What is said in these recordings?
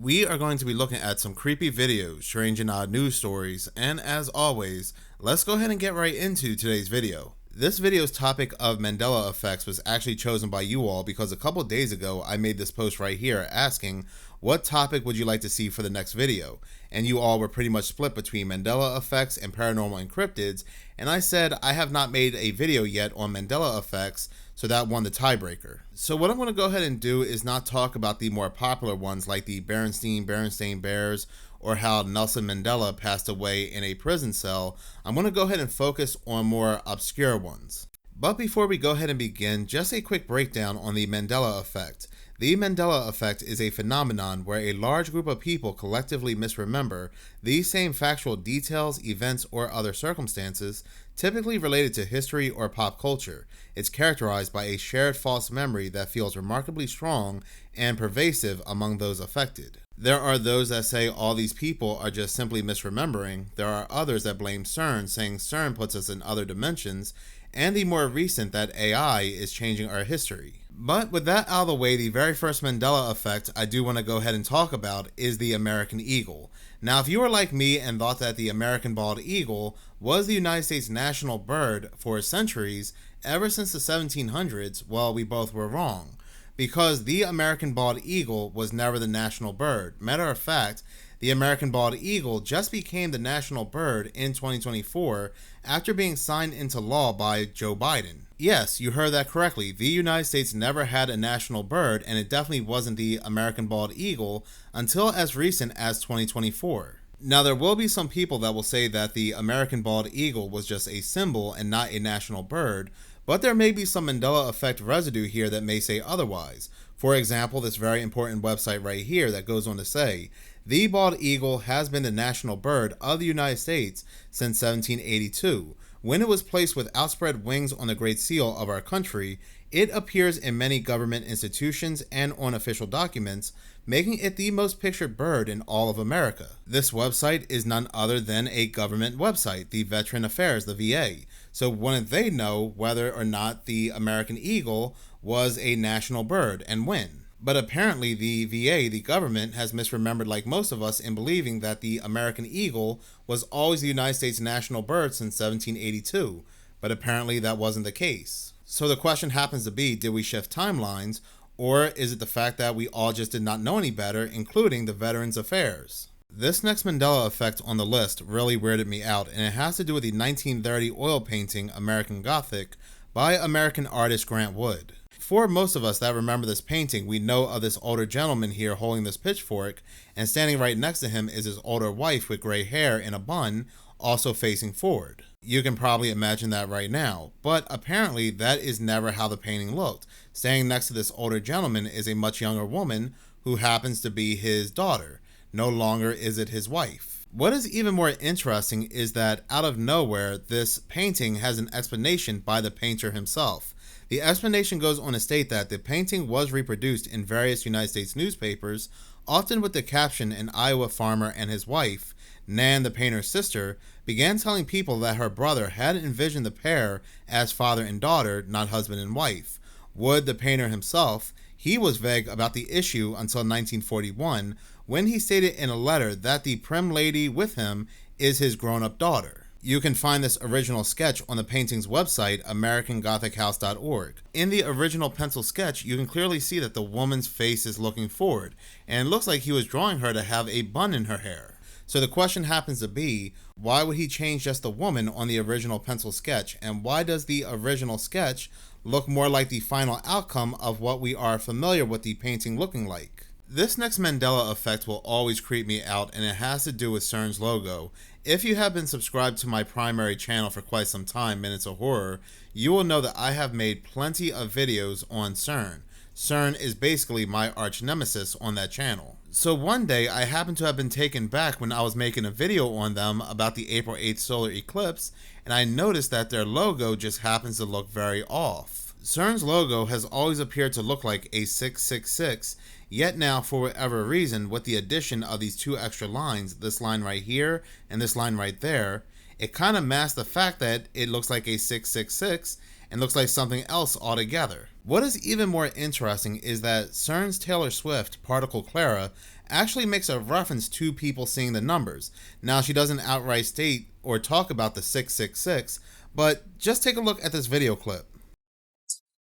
We are going to be looking at some creepy videos, strange and odd news stories, and as always, let's go ahead and get right into today's video. This video's topic of Mandela effects was actually chosen by you all because a couple days ago I made this post right here asking what topic would you like to see for the next video, and you all were pretty much split between Mandela effects and paranormal encryptids, and I said I have not made a video yet on Mandela effects, so that won the tiebreaker. So what I'm going to go ahead and do is not talk about the more popular ones like the Berenstain Bears or how Nelson Mandela passed away in a prison cell. I'm going to go ahead and focus on more obscure ones. But before we go ahead and begin, just a quick breakdown on the Mandela Effect. The Mandela Effect is a phenomenon where a large group of people collectively misremember these same factual details, events, or other circumstances, typically related to history or pop culture. It's characterized by a shared false memory that feels remarkably strong and pervasive among those affected. There are those that say all these people are just simply misremembering. There are others that blame CERN, saying CERN puts us in other dimensions, and the more recent that AI is changing our history. But with that out of the way, the very first Mandela effect I do want to go ahead and talk about is the American eagle. Now, if you are like me and thought that the American bald eagle was the United States national bird for centuries, ever since the 1700s, well, we both were wrong. Because the American bald eagle was never the national bird. Matter of fact, the American bald eagle just became the national bird in 2024 after being signed into law by Joe Biden. Yes, you heard that correctly. The United States never had a national bird, and it definitely wasn't the American bald eagle until as recent as 2024. Now, there will be some people that will say that the American bald eagle was just a symbol and not a national bird, but there may be some Mandela effect residue here that may say otherwise. For example, this very important website right here that goes on to say, the bald eagle has been the national bird of the United States since 1782. When it was placed with outspread wings on the Great Seal of our country, it appears in many government institutions and on official documents, making it the most pictured bird in all of America. This website is none other than a government website, the Veteran Affairs, the VA. So wouldn't they know whether or not the American eagle was a national bird and when? But apparently the VA, the government, has misremembered like most of us in believing that the American eagle was always the United States national bird since 1782. But apparently that wasn't the case. So the question happens to be, did we shift timelines, or is it the fact that we all just did not know any better, including the Veterans Affairs? This next Mandela effect on the list really weirded me out, and it has to do with the 1930 oil painting American Gothic by American artist Grant Wood. For most of us that remember this painting, we know of this older gentleman here holding this pitchfork, and standing right next to him is his older wife with gray hair in a bun, also facing forward. You can probably imagine that right now, but apparently that is never how the painting looked. Standing next to this older gentleman is a much younger woman who happens to be his daughter. No longer is it his wife. What is even more interesting is that out of nowhere, this painting has an explanation by the painter himself. The explanation goes on to state that the painting was reproduced in various United States newspapers, often with the caption, "An Iowa farmer and his wife, Nan, the painter's sister, began telling people that her brother had envisioned the pair as father and daughter, not husband and wife." Wood, the painter himself, he was vague about the issue until 1941, when he stated in a letter that the prim lady with him is his grown-up daughter. You can find this original sketch on the painting's website, AmericanGothicHouse.org. In the original pencil sketch, you can clearly see that the woman's face is looking forward, and it looks like he was drawing her to have a bun in her hair. So the question happens to be, why would he change just the woman on the original pencil sketch, and why does the original sketch look more like the final outcome of what we are familiar with the painting looking like? This next Mandela effect will always creep me out, and it has to do with CERN's logo. If you have been subscribed to my primary channel for quite some time, Minutes of Horror, you will know that I have made plenty of videos on CERN. CERN is basically my arch nemesis on that channel. So one day I happened to have been taken back when I was making a video on them about the April 8th solar eclipse, and I noticed that their logo just happens to look very off. CERN's logo has always appeared to look like a 666, yet now for whatever reason, with the addition of these two extra lines, this line right here and this line right there, it kind of masks the fact that it looks like a 666 and looks like something else altogether. What is even more interesting is that CERN's Taylor Swift particle Clara actually makes a reference to people seeing the numbers. Now, she doesn't outright state or talk about the 666, but just take a look at this video clip.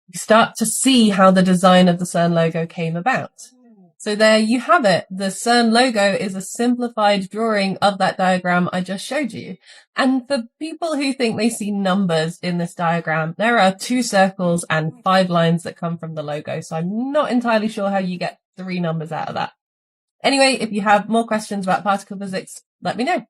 You start to see how the design of the CERN logo came about. So there you have it. The CERN logo is a simplified drawing of that diagram I just showed you. And for people who think they see numbers in this diagram, there are 2 circles and 5 lines that come from the logo. So I'm not entirely sure how you get 3 numbers out of that. Anyway, if you have more questions about particle physics, let me know.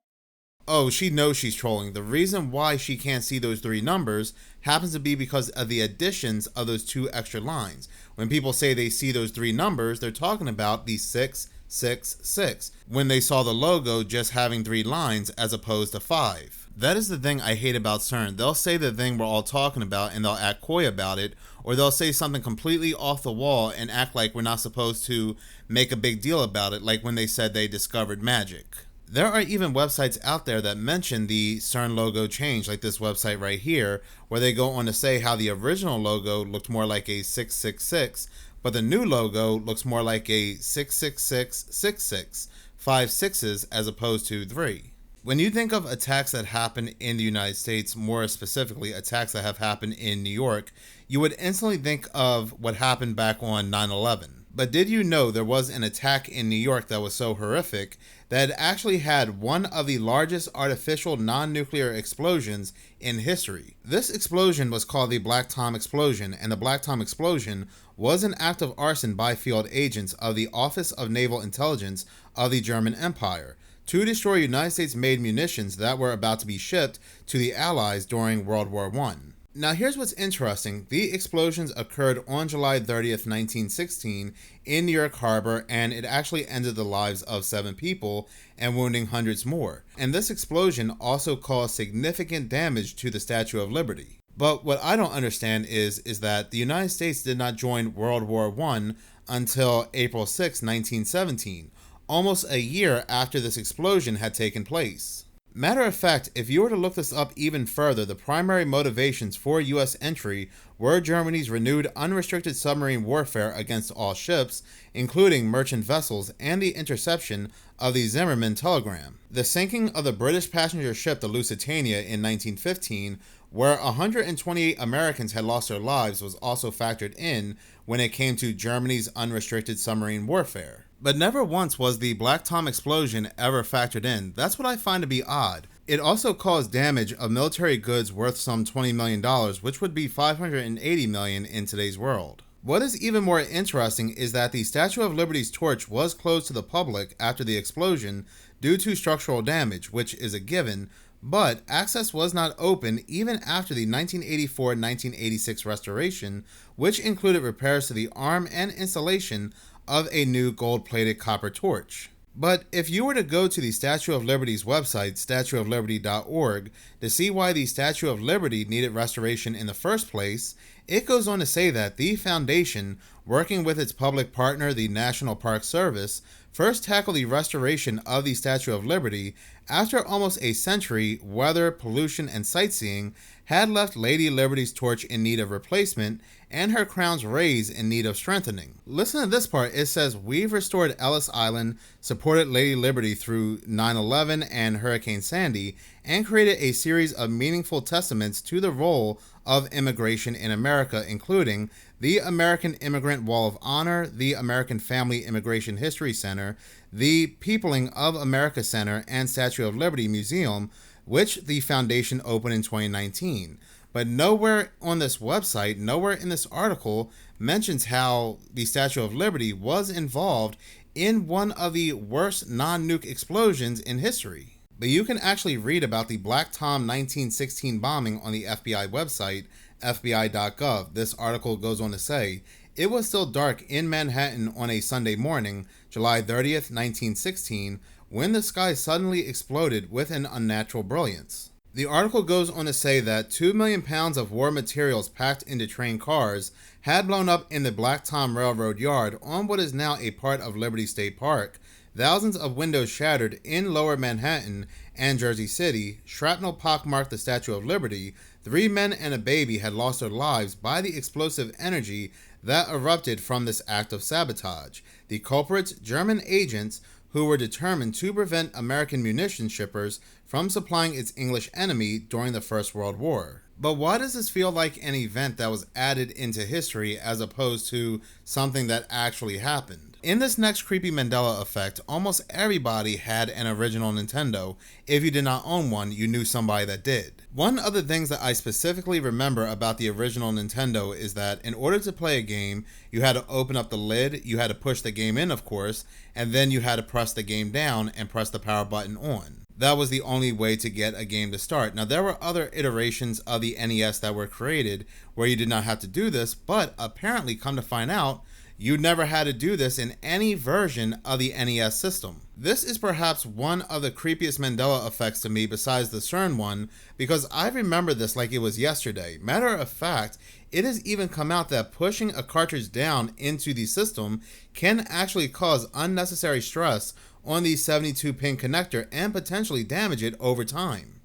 Oh, she knows she's trolling. The reason why she can't see those 3 numbers happens to be because of the additions of those 2 extra lines. When people say they see those 3 numbers, they're talking about the 666, when they saw the logo just having 3 lines as opposed to 5. That is the thing I hate about CERN. They'll say the thing we're all talking about and they'll act coy about it, or they'll say something completely off the wall and act like we're not supposed to make a big deal about it, like when they said they discovered magic. There are even websites out there that mention the CERN logo change, like this website right here, where they go on to say how the original logo looked more like a 666, but the new logo looks more like a 66666, 5 sixes as opposed to 3. When you think of attacks that happen in the United States, more specifically attacks that have happened in New York, you would instantly think of what happened back on 9/11. But did you know there was an attack in New York that was so horrific that it actually had one of the largest artificial non-nuclear explosions in history? This explosion was called the Black Tom Explosion, and the Black Tom Explosion was an act of arson by field agents of the Office of Naval Intelligence of the German Empire to destroy United States-made munitions that were about to be shipped to the Allies during World War I. Now here's what's interesting. The explosions occurred on July 30th, 1916 in New York Harbor, and it actually ended the lives of 7 people and wounding hundreds more. And this explosion also caused significant damage to the Statue of Liberty. But what I don't understand is that the United States did not join World War I until April 6, 1917, almost a year after this explosion had taken place. Matter of fact, if you were to look this up even further, the primary motivations for U.S. entry were Germany's renewed unrestricted submarine warfare against all ships, including merchant vessels, and the interception of the Zimmermann telegram. The sinking of the British passenger ship the Lusitania in 1915, where 128 Americans had lost their lives, was also factored in when it came to Germany's unrestricted submarine warfare. But never once was the Black Tom explosion ever factored in. That's what I find to be odd. It also caused damage of military goods worth some $20 million, which would be $580 million in today's world. What is even more interesting is that the Statue of Liberty's torch was closed to the public after the explosion due to structural damage, which is a given, but access was not open even after the 1984-1986 restoration, which included repairs to the arm and installation of a new gold-plated copper torch. But if you were to go to the Statue of Liberty's website, statueofliberty.org, to see why the Statue of Liberty needed restoration in the first place, it goes on to say that the foundation, working with its public partner, the National Park Service, first tackled the restoration of the Statue of Liberty after almost a century weather, pollution, and sightseeing had left Lady Liberty's torch in need of replacement and her crown's rays in need of strengthening. Listen to this part. It says, "We've restored Ellis Island, supported Lady Liberty through 9/11 and Hurricane Sandy, and created a series of meaningful testaments to the role of immigration in America, including the American Immigrant Wall of Honor, the American Family Immigration History Center, the Peopling of America Center, and Statue of Liberty Museum, which the foundation opened in 2019. But nowhere on this website, nowhere in this article mentions how the Statue of Liberty was involved in one of the worst non-nuke explosions in history. But you can actually read about the Black Tom 1916 bombing on the FBI website, fbi.gov. This article goes on to say, "It was still dark in Manhattan on a Sunday morning, July 30th, 1916, when the sky suddenly exploded with an unnatural brilliance." The article goes on to say that 2 million pounds of war materials packed into train cars had blown up in the Black Tom Railroad Yard on what is now a part of Liberty State Park. Thousands of windows shattered in Lower Manhattan and Jersey City. Shrapnel pockmarked the Statue of Liberty. 3 men and a baby had lost their lives by the explosive energy that erupted from this act of sabotage. The culprits, German agents who were determined to prevent American munition shippers from supplying its English enemy during the First World War. But why does this feel like an event that was added into history as opposed to something that actually happened? In this next creepy Mandela effect, almost everybody had an original Nintendo. If you did not own one, you knew somebody that did. One of the things that I specifically remember about the original Nintendo is that in order to play a game, you had to open up the lid, you had to push the game in, of course, and then you had to press the game down and press the power button on. That was the only way to get a game to start. Now, there were other iterations of the NES that were created where you did not have to do this, but apparently, come to find out, you never had to do this in any version of the NES system. This is perhaps one of the creepiest Mandela effects to me besides the CERN one, because I remember this like it was yesterday. Matter of fact, it has even come out that pushing a cartridge down into the system can actually cause unnecessary stress on the 72-pin connector and potentially damage it over time.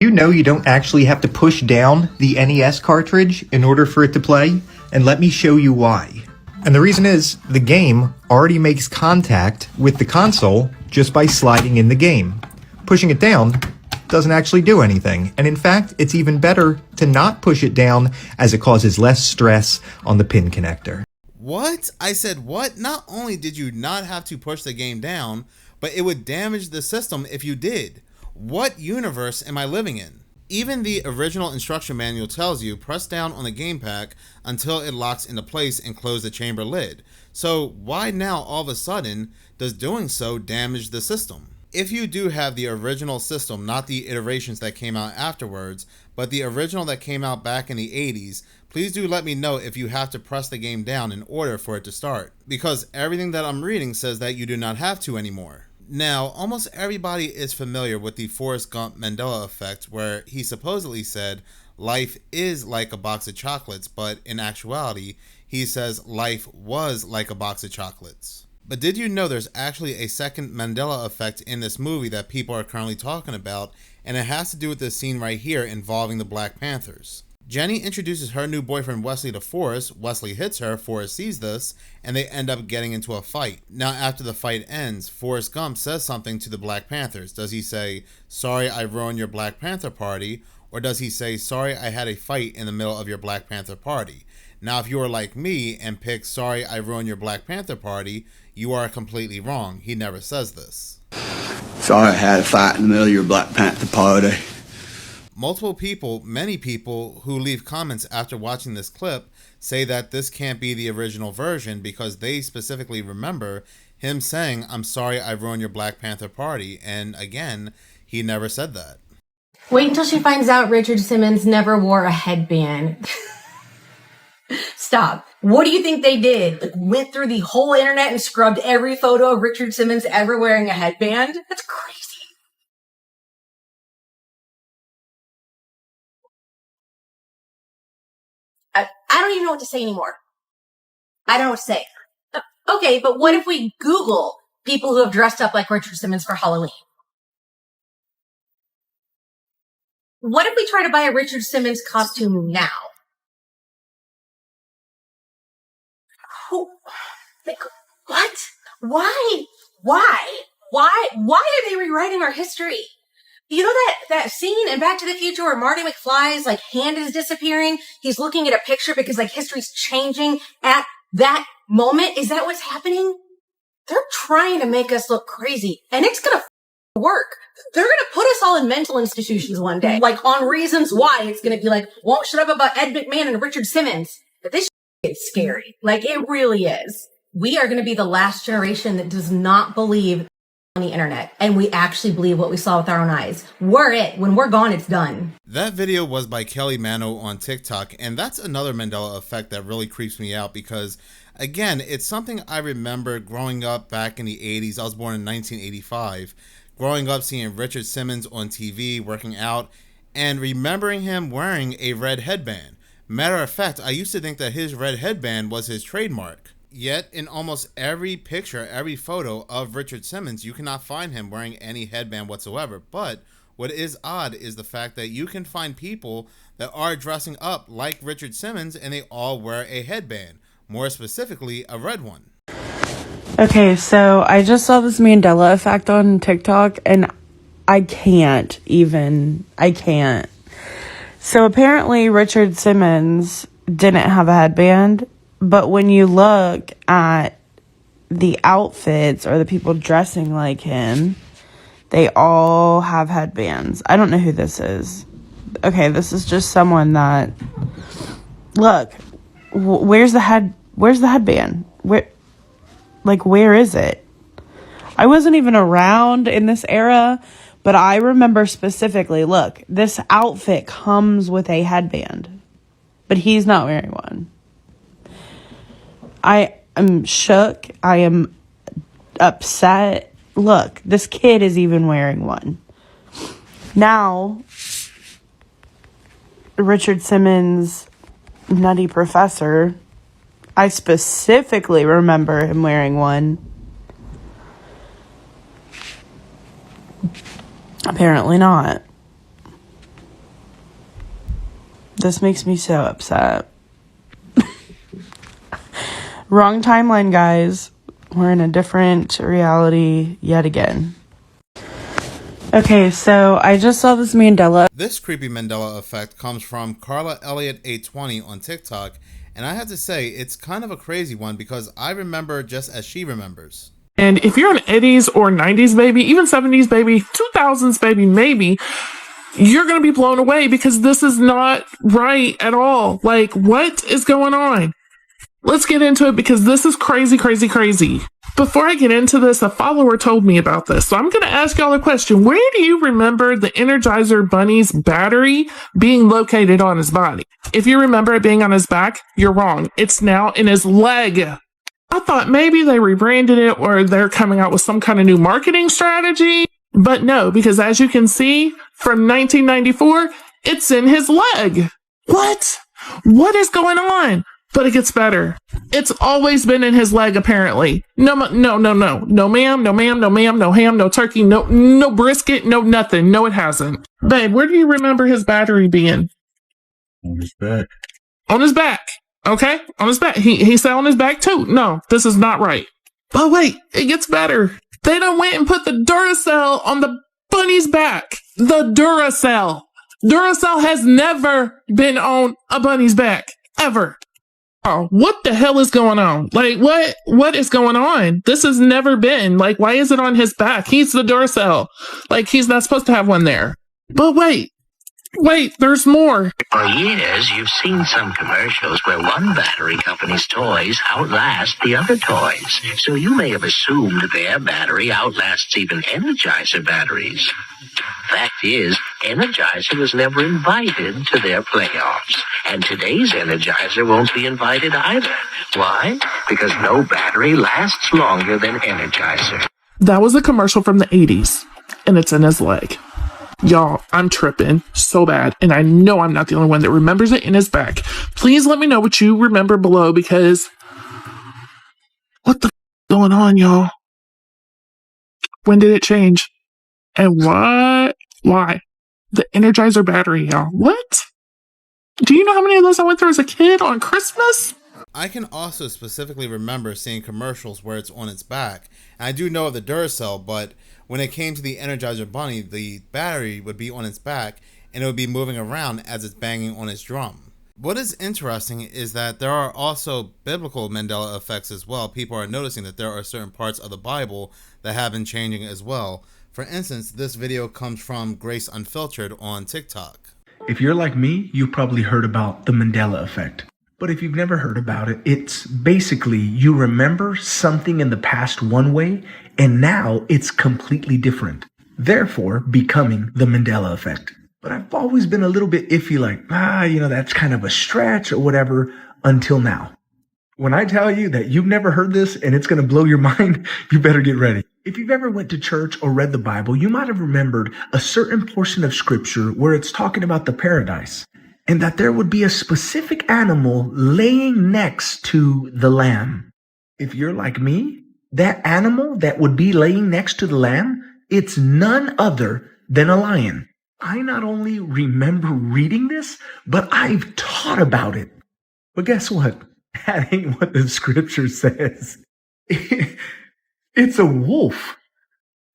You know you don't actually have to push down the NES cartridge in order for it to play, and let me show you why. And the reason is, the game already makes contact with the console just by sliding in the game. Pushing it down doesn't actually do anything, and in fact, it's even better to not push it down as it causes less stress on the pin connector. What? I said what? Not only did you not have to push the game down, but it would damage the system if you did. What universe am I living in? Even the original instruction manual tells you press down on the game pack until it locks into place and close the chamber lid. So why now all of a sudden does doing so damage the system? If you do have the original system, not the iterations that came out afterwards, but the original that came out back in the 80s, please do let me know if you have to press the game down in order for it to start, because everything that I'm reading says that you do not have to anymore. Now, almost everybody is familiar with the Forrest Gump Mandela effect, where he supposedly said, life is like a box of chocolates, but in actuality, he says life was like a box of chocolates. But did you know there's actually a second Mandela effect in this movie that people are currently talking about, and it has to do with this scene right here involving the Black Panthers. Jenny introduces her new boyfriend Wesley to Forrest. Wesley hits her, Forrest sees this, and they end up getting into a fight. Now after the fight ends, Forrest Gump says something to the Black Panthers. Does he say, sorry I ruined your Black Panther party? Or does he say, sorry I had a fight in the middle of your Black Panther party? Now if you are like me and pick sorry I ruined your Black Panther party, you are completely wrong. He never says this. Sorry I had a fight in the middle of your Black Panther party. Multiple people, many people who leave comments after watching this clip say that this can't be the original version because they specifically remember him saying, I'm sorry I ruined your Black Panther party. And again, he never said that. Wait until she finds out Richard Simmons never wore a headband. Stop. What do you think they did? Like, went through the whole internet and scrubbed every photo of Richard Simmons ever wearing a headband? That's crazy. I don't even know what to say anymore. I don't know what to say. Okay, but what if we Google people who have dressed up like Richard Simmons for Halloween? What if we try to buy a Richard Simmons costume now? What? Why? Why are they rewriting our history? You know that scene in Back to the Future where Marty McFly's like hand is disappearing? He's looking at a picture because like history's changing at that moment. Is that what's happening? They're trying to make us look crazy, and it's gonna work. They're gonna put us all in mental institutions one day, like on reasons why. It's gonna be like, won't shut up about Ed McMahon and Richard Simmons. But this is scary. Like it really is. We are gonna be the last generation that does not believe on the internet, and we actually believe what we saw with our own eyes. We're it. When we're gone, it's done. That video was by Kelly Mano on TikTok, and that's another Mandela effect that really creeps me out because, again, it's something I remember growing up back in the 80s. I was born in 1985. Growing up seeing Richard Simmons on TV working out and remembering him wearing a red headband. Matter of fact, I used to think that his red headband was his trademark. Yet, in almost every picture, every photo of Richard Simmons, you cannot find him wearing any headband whatsoever. But what is odd is the fact that you can find people that are dressing up like Richard Simmons and they all wear a headband. more specifically, a red one. Okay, so I just saw this Mandela Effect on TikTok, and I can't. So apparently Richard Simmons didn't have a headband, but when you look at the outfits or the people dressing like him, they all have headbands. I don't know who this is. Okay, this is just someone that... Look, where's the headband? Where is it? I wasn't even around in this era, but I remember specifically, look, this outfit comes with a headband, but he's not wearing one. I am shook. I am upset. Look, this kid is even wearing one. Now, Richard Simmons, Nutty Professor, I specifically remember him wearing one. Apparently not. This makes me so upset. Wrong timeline, guys. We're in a different reality yet again. Okay, so I just saw this Mandela. This creepy Mandela effect comes from Carla Elliott 820 on TikTok, and I have to say it's kind of a crazy one because I remember just as she remembers. And if you're an 80s or 90s baby, even 70s baby, 2000s baby, maybe, you're going to be blown away because this is not right at all. Like, what is going on? Let's get into it because this is crazy, crazy, crazy. Before I get into this, a follower told me about this. So I'm going to ask y'all a question. Where do you remember the Energizer Bunny's battery being located on his body? If you remember it being on his back, you're wrong. It's now in his leg. I thought maybe they rebranded it or they're coming out with some kind of new marketing strategy. But no, because as you can see from 1994, it's in his leg. What? What is going on? But it gets better. It's always been in his leg, apparently. No, ma'am, no ma'am, no ham, no turkey, no brisket, no nothing. No, it hasn't. Babe, where do you remember his battery being? On his back. On his back. Okay, on his back. He said on his back too. No, this is not right. But wait, it gets better. They done went and put the Duracell on the bunny's back. The Duracell. Duracell has never been on a bunny's back. Ever. Oh, what the hell is going on? Like, what is going on? This has never been. Like, why is it on his back? He's the Duracell. Like, he's not supposed to have one there. But wait, there's more. For years, you've seen some commercials where one battery company's toys outlast the other toys. So you may have assumed their battery outlasts even Energizer batteries. Fact is, Energizer was never invited to their playoffs. And today's Energizer won't be invited either. Why? Because no battery lasts longer than Energizer. That was a commercial from the 80s, and it's in his leg. Y'all, I'm tripping so bad, and I know I'm not the only one that remembers it in his back. Please let me know what you remember below, because what the f- going on, y'all? When did it change? And what? Why? The Energizer battery, y'all. What? Do you know how many of those I went through as a kid on Christmas? I can also specifically remember seeing commercials where it's on its back. And I do know of the Duracell, but when it came to the Energizer Bunny, the battery would be on its back and it would be moving around as it's banging on its drum. What is interesting is that there are also biblical Mandela effects as well. People are noticing that there are certain parts of the Bible that have been changing as well. For instance, this video comes from Grace Unfiltered on TikTok. If you're like me, you've probably heard about the Mandela Effect. But if you've never heard about it, it's basically you remember something in the past one way, and now it's completely different, therefore becoming the Mandela Effect. But I've always been a little bit iffy, like, that's kind of a stretch or whatever, until now. When I tell you that you've never heard this and it's going to blow your mind, you better get ready. If you've ever went to church or read the Bible, you might have remembered a certain portion of scripture where it's talking about the paradise, and that there would be a specific animal laying next to the lamb. If you're like me, that animal that would be laying next to the lamb, it's none other than a lion. I not only remember reading this, but I've taught about it. But guess what? That ain't what the scripture says. It's a wolf.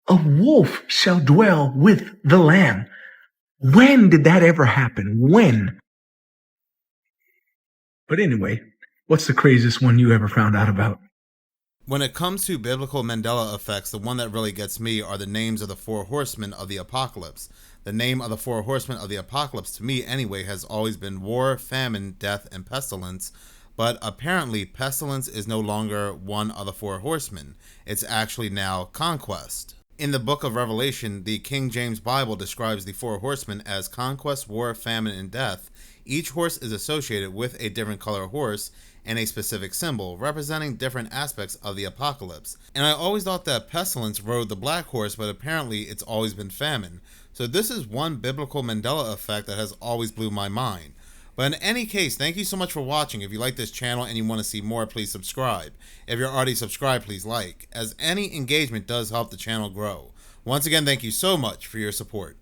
A wolf shall dwell with the lamb. When did that ever happen? When? But anyway, what's the craziest one you ever found out about? When it comes to biblical Mandela effects, the one that really gets me are the names of the four horsemen of the apocalypse. The name of the four horsemen of the apocalypse, to me anyway, has always been war, famine, death, and pestilence. But apparently, pestilence is no longer one of the four horsemen. It's actually now conquest. In the book of Revelation, the King James Bible describes the four horsemen as conquest, war, famine, and death. Each horse is associated with a different color horse and a specific symbol, representing different aspects of the apocalypse. And I always thought that pestilence rode the black horse, but apparently it's always been famine. So this is one biblical Mandela effect that has always blew my mind. But in any case, thank you so much for watching. If you like this channel and you want to see more, please subscribe. If you're already subscribed, please like, as any engagement does help the channel grow. Once again, thank you so much for your support.